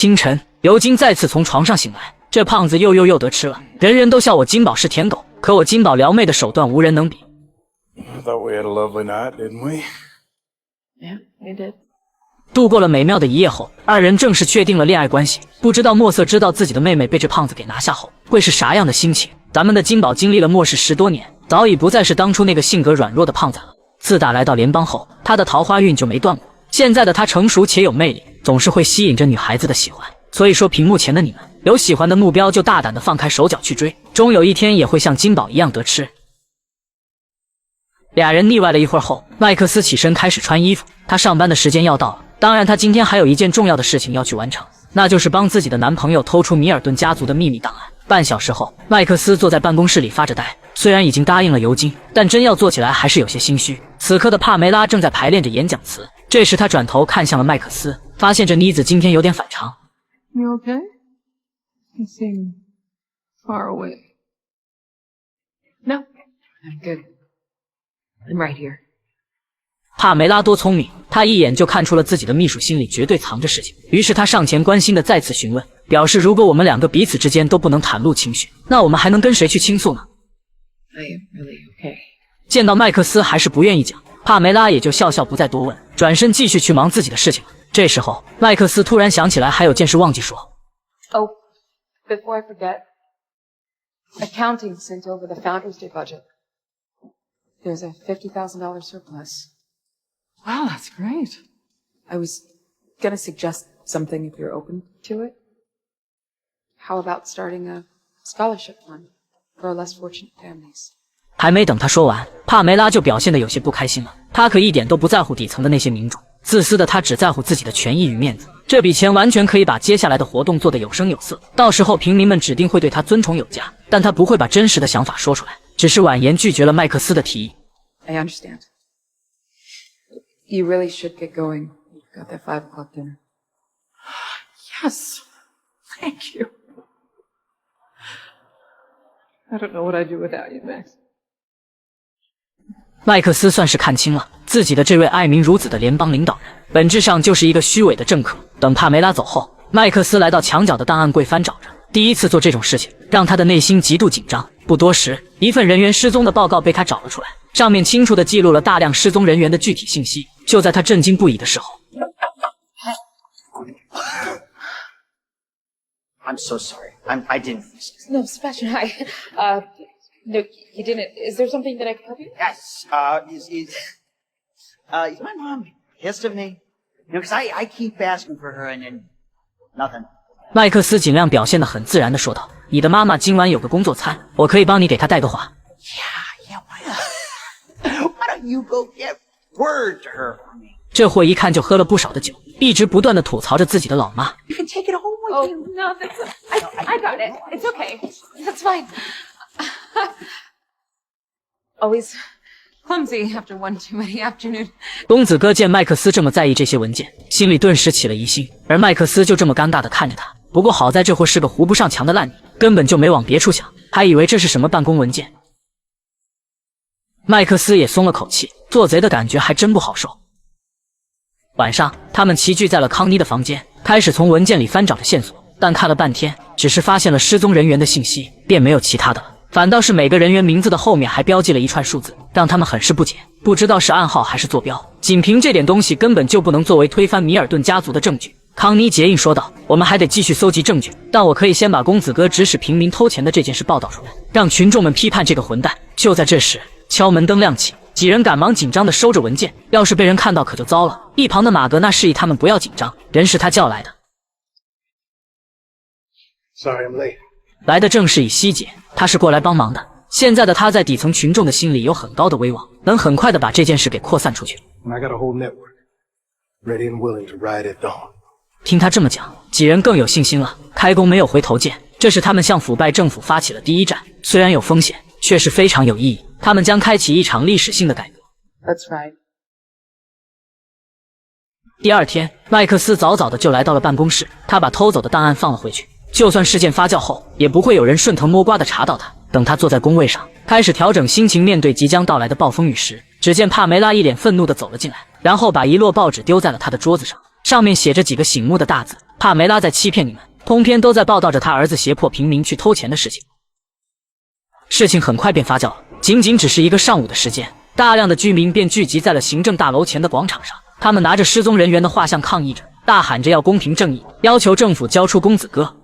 清晨，尤金再次从床上醒来，这胖子又得吃了，人人都笑我金宝是舔狗，可我金宝撩妹的手段无人能比。I thought we had a lovely night, didn't we? Yeah, we did. 度过了美妙的一夜后，二人正式确定了恋爱关系。不知道墨色知道自己的妹妹被这胖子给拿下后，会是啥样的心情？咱们的金宝经历了末世10多年，早已不再是当初那个性格软弱的胖子了。自打来到联邦后，他的桃花运就没断过。现在的他成熟且有魅力，总是会吸引着女孩子的喜欢。所以说，屏幕前的你们，有喜欢的目标就大胆的放开手脚去追，终有一天也会像金宝一样得吃。俩人腻歪了一会儿后，麦克斯起身开始穿衣服，他上班的时间要到了。当然，他今天还有一件重要的事情要去完成，那就是帮自己的男朋友偷出米尔顿家族的秘密档案。半小时后，麦克斯坐在办公室里发着呆，虽然已经答应了尤金，但真要做起来还是有些心虚。此刻的帕梅拉正在排练着演讲词，这时他转头看向了麦克斯，发现这妮子今天有点反常。You okay? You seem far away. No, I'm good. I'm right here. 帕梅拉多聪明，她一眼就看出了自己的秘书心里绝对藏着事情，于是她上前关心的再次询问，表示如果我们两个彼此之间都不能袒露情绪，那我们还能跟谁去倾诉呢？ I am really okay. 见到麦克斯还是不愿意讲，帕梅拉也就笑笑不再多问，转身继续去忙自己的事情了。这时候，麦克斯突然想起来还有件事忘记说。Oh, before I forget, accounting sent over the Founders Day budget. There's a $50,000 surplus. Wow, that's great. I was gonna suggest something if you're open to it. How about starting a scholarship fund for less fortunate families? 还没等他说完，帕梅拉就表现得有些不开心了。她可一点都不在乎底层的那些民众，自私的她只在乎自己的权益与面子。这笔钱完全可以把接下来的活动做得有声有色，到时候平民们指定会对她尊崇有加。但她不会把真实的想法说出来，只是婉言拒绝了麦克斯的提议。I understand. You really should get going. You've got that 5 o'clock dinner. Yes. Thank you. I don't know what I'd do without you, Max. 麦克斯算是看清了自己的这位爱民如子的联邦领导人，本质上就是一个虚伪的政客。等帕梅拉走后，麦克斯来到墙角的档案柜翻找着，第一次做这种事情，让他的内心极度紧张。不多时，一份人员失踪的报告被他找了出来，上面清楚地记录了大量失踪人员的具体信息。就在他震惊不已的时候， I'm so sorry. I didn't. No, Sebastian, no, you didn't. Is there something that I can help you? Yes. Is my mom pissed at me? You know, because I keep asking for her and then nothing. 麦克斯尽量表现得很自然地说道：“你的妈妈今晚有个工作餐，我可以帮你给她带个话。” Yeah. Why don't you go get word to her for me? 这货一看就喝了不少的酒，一直不断地吐槽着自己的老妈。You can take it home with Oh, you. no, I got it. It's okay. That's fine. Always clumsy after one too many afternoon. 公子哥见麦克斯这么在意这些文件，心里顿时起了疑心，而麦克斯就这么尴尬地看着他。不过好在这货是个糊不上墙的烂泥，根本就没往别处想，还以为这是什么办公文件。麦克斯也松了口气，做贼的感觉还真不好受。晚上，他们齐聚在了康妮的房间，开始从文件里翻找着线索，但看了半天，只是发现了失踪人员的信息，便没有其他的了。反倒是每个人员名字的后面还标记了一串数字，让他们很是不解，不知道是暗号还是坐标。仅凭这点东西，根本就不能作为推翻米尔顿家族的证据。康妮结印说道：“我们还得继续搜集证据，但我可以先把公子哥指使平民偷钱的这件事报道出来，让群众们批判这个混蛋。”就在这时，敲门灯亮起，几人赶忙紧张地收着文件，要是被人看到可就糟了。一旁的马格纳示意他们不要紧张，人是他叫来的。Sorry, I'm late. 来的正是以西姐，她是过来帮忙的。现在的她在底层群众的心里有很高的威望，能很快的把这件事给扩散出去。 And I got a whole network, ready and willing to ride at dawn. 听他这么讲，几人更有信心了。开弓没有回头箭，这是他们向腐败政府发起了第一战，虽然有风险，却是非常有意义。他们将开启一场历史性的改革。 That's right. 第二天，麦克斯早早的就来到了办公室，他把偷走的档案放了回去。就算事件发酵后，也不会有人顺藤摸瓜的查到他。等他坐在工位上，开始调整心情面对即将到来的暴风雨时，只见帕梅拉一脸愤怒的走了进来，然后把一摞报纸丢在了他的桌子上。上面写着几个醒目的大字：帕梅拉在欺骗你们。通篇都在报道着他儿子胁迫平民去偷钱的事情。事情很快便发酵了，仅仅只是一个上午的时间，大量的居民便聚集在了行政大楼前的广场上，他们拿着失踪人员的画像抗议着，大喊着要公平正义，要求政府交出公子哥。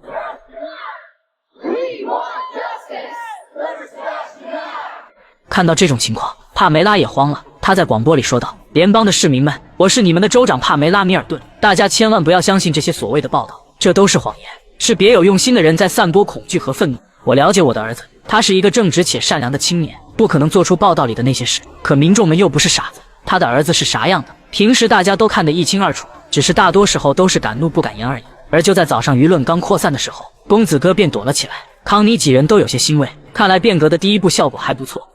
看到这种情况，帕梅拉也慌了，她在广播里说道：“联邦的市民们，我是你们的州长帕梅拉·米尔顿，大家千万不要相信这些所谓的报道，这都是谎言，是别有用心的人在散播恐惧和愤怒。我了解我的儿子，他是一个正直且善良的青年，不可能做出报道里的那些事。可民众们又不是傻子，他的儿子是啥样的，平时大家都看得一清二楚，只是大多时候都是敢怒不敢言而已。而就在早上舆论刚扩散的时候，公子哥便躲了起来。康妮几人都有些欣慰，看来变革的第一步效果还不错。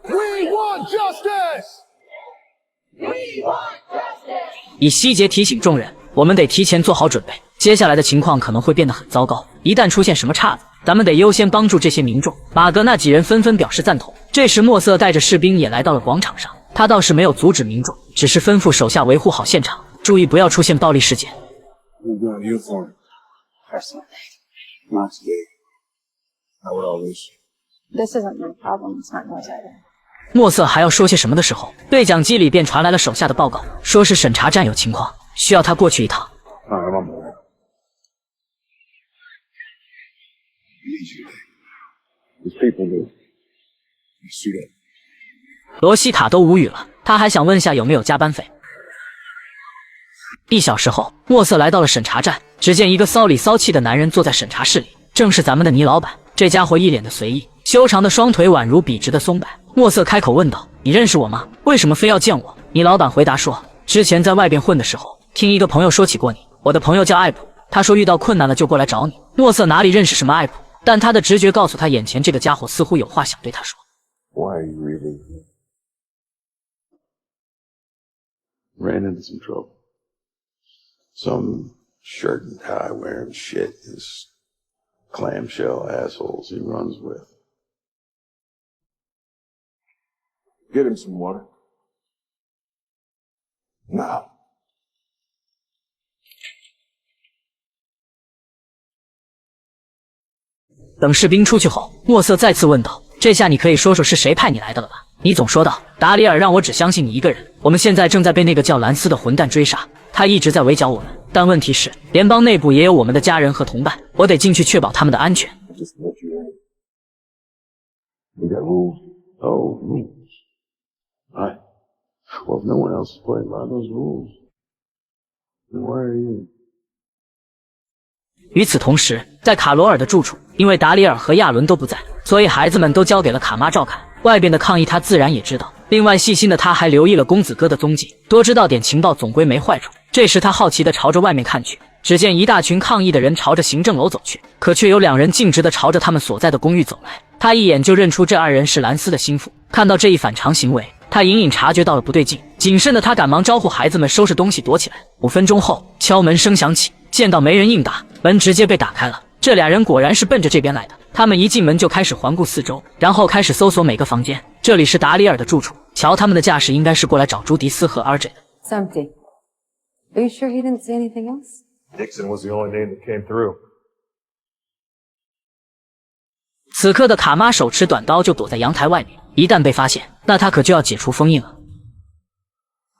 以西结提醒众人，我们得提前做好准备，接下来的情况可能会变得很糟糕，一旦出现什么岔子，咱们得优先帮助这些民众。马格那几人纷纷表示赞同。这时墨瑟带着士兵也来到了广场上，他倒是没有阻止民众，只是吩咐手下维护好现场，注意不要出现暴力事件。This isn't my problem, it's not yours either. 墨瑟还要说些什么的时候，对讲机里便传来了手下的报告，说是审查站有情况，需要他过去一趟。罗西塔都无语了，他还想问下有没有加班费。1小时后，墨瑟来到了审查站，只见一个骚里骚气的男人坐在审查室里，正是咱们的倪老板。这家伙一脸的随意，修长的双腿宛如笔直的松柏。墨瑟开口问道：“你认识我吗？为什么非要见我？”倪老板回答说：“之前在外边混的时候，听一个朋友说起过你。我的朋友叫艾普，他说遇到困难了就过来找你。”墨瑟哪里认识什么艾普，但他的直觉告诉他，眼前这个家伙似乎有话想对他说。Why are you leaving? Ran into some trouble. Some shirt and tie wearing shit is clamshell assholes he runs with. Get him some water. Now. 等士兵出去后，墨瑟再次问道：“这下你可以说说是谁派你来的了吧？”你总说道：“达里尔让我只相信你一个人。我们现在正在被那个叫兰斯的混蛋追杀，他一直在围剿我们。但问题是，联邦内部也有我们的家人和同伴，我得进去确保他们的安全。” Just let you in. We got rules. Oh, rules. Alright. Well, if no one else is playing by those rules, then why are you? 与此同时，在卡罗尔的住处，因为达里尔和亚伦都不在，所以孩子们都交给了卡妈照看。外边的抗议他自然也知道。另外，细心的他还留意了公子哥的踪迹，多知道点情报总归没坏处。这时，他好奇地朝着外面看去，只见一大群抗议的人朝着行政楼走去，可却有2人径直地朝着他们所在的公寓走来。他一眼就认出这2人是兰斯的心腹。看到这一反常行为，他隐隐察觉到了不对劲，谨慎的他赶忙招呼孩子们收拾东西躲起来。5分钟后，敲门声响起，见到没人应答，门直接被打开了。这2人果然是奔着这边来的。他们一进门就开始环顾四周，然后开始搜索每个房间。这里是达里尔的住处，瞧他们的架势，应该是过来找朱迪斯和 RJ 的。 It's empty. Are you sure he didn't say anything else? Dixon was the only name that came through. 此刻的卡妈手持短刀就躲在阳台外面，一旦被发现，那她可就要解除封印了。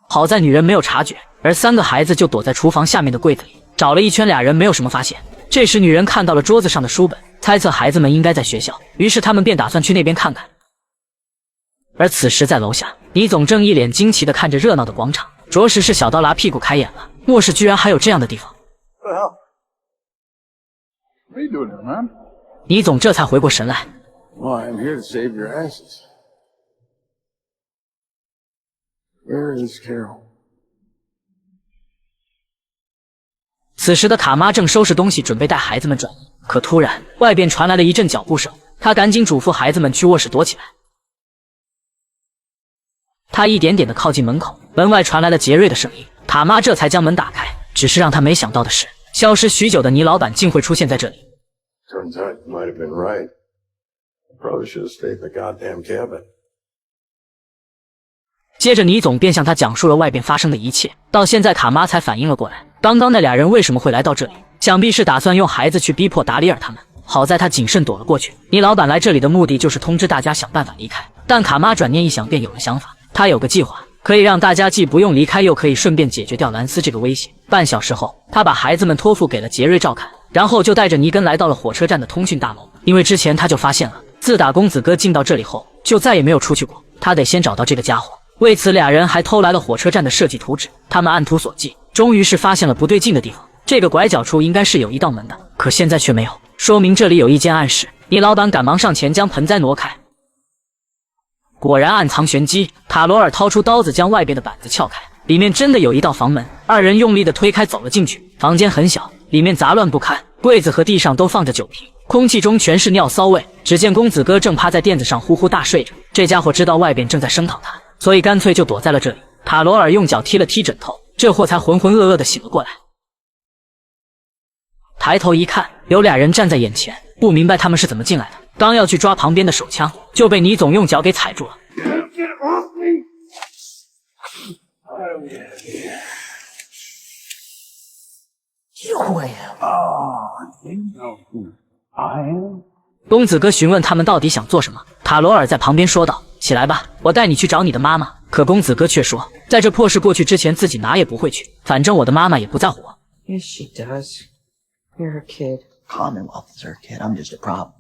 好在女人没有察觉，而3个孩子就躲在厨房下面的柜子里，找了一圈，2人没有什么发现。这时女人看到了桌子上的书本，猜测孩子们应该在学校，于是他们便打算去那边看看。而此时在楼下，倪总正一脸惊奇地看着热闹的广场，着实是小刀拉屁股开眼了。末世居然还有这样的地方。 What the hell? What are you doing here, man? 倪总这才回过神来。 Well, I'm here to save your asses. Where is Carol? 此时的卡妈正收拾东西，准备带孩子们转移，可突然外边传来了一阵脚步声，她赶紧嘱咐孩子们去卧室躲起来。她一点点地靠近门口，门外传来了杰瑞的声音，卡妈这才将门打开。只是让她没想到的是，消失许久的倪老板竟会出现在这里。 Turns out you might have been right. Probably should have stayed in the goddamn cabin. 接着倪总便向他讲述了外边发生的一切，到现在卡妈才反应了过来，刚刚那俩人为什么会来到这里？想必是打算用孩子去逼迫达里尔他们。好在他谨慎躲了过去。你老板来这里的目的就是通知大家想办法离开，但卡妈转念一想便有了想法。他有个计划，可以让大家既不用离开，又可以顺便解决掉兰斯这个威胁。半小时后，他把孩子们托付给了杰瑞照看，然后就带着尼根来到了火车站的通讯大楼。因为之前他就发现了，自打公子哥进到这里后，就再也没有出去过。他得先找到这个家伙。为此，俩人还偷来了火车站的设计图纸。他们按图索骥，终于是发现了不对劲的地方。这个拐角处应该是有一道门的，可现在却没有，说明这里有一间暗室。倪老板赶忙上前将盆栽挪开，果然暗藏玄机。塔罗尔掏出刀子将外边的板子撬开，里面真的有一道房门。二人用力的推开走了进去。房间很小，里面杂乱不堪，柜子和地上都放着酒瓶，空气中全是尿骚味。只见公子哥正趴在垫子上呼呼大睡着，这家伙知道外边正在声讨他，所以干脆就躲在了这里。塔罗尔用脚踢了踢枕头，这货才浑浑噩噩的醒了过来。抬头一看，有俩人站在眼前，不明白他们是怎么进来的。刚要去抓旁边的手枪，就被倪总用脚给踩住了。公子哥询问他们到底想做什么，塔罗尔在旁边说道：“起来吧，我带你去找你的妈妈。”可公子哥却说，在这破事过去之前，自己哪也不会去，反正我的妈妈也不在乎我。 Yes, she does. You're her kid. Commonwealth is her kid. I'm just a problem.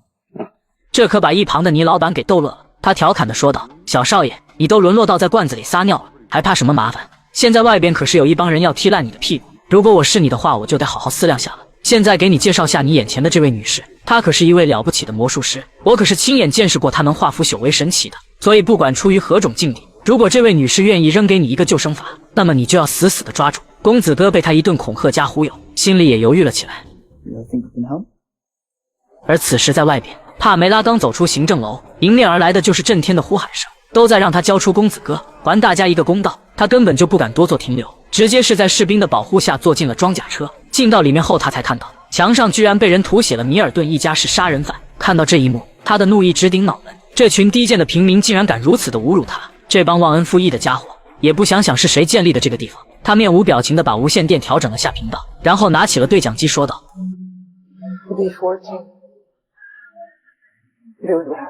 这可把一旁的倪老板给逗乐了，他调侃地说道：“小少爷，你都沦落到在罐子里撒尿了，还怕什么麻烦？现在外边可是有一帮人要踢烂你的屁股，如果我是你的话，我就得好好思量下了。现在给你介绍下你眼前的这位女士，她可是一位了不起的魔术师，我可是亲眼见识过她能化腐朽为神奇的。所以不管出于何种境地，如果这位女士愿意扔给你一个救生筏，那么你就要死死地抓住。”公子哥被他一顿恐吓加忽悠，心里也犹豫了起来。 You think you can help? 而此时在外边，帕梅拉刚走出行政楼，迎面而来的就是震天的呼喊声，都在让他交出公子哥，还大家一个公道。他根本就不敢多做停留，直接是在士兵的保护下坐进了装甲车。进到里面后，他才看到墙上居然被人涂写了米尔顿一家是杀人犯。看到这一幕，他的怒意直顶脑门，这群低贱的平民竟然敢如此的侮辱他，这帮忘恩负义的家伙，也不想想是谁建立的这个地方。他面无表情地把无线电调整了下频道，然后拿起了对讲机说道。 It'll be 14. You don't have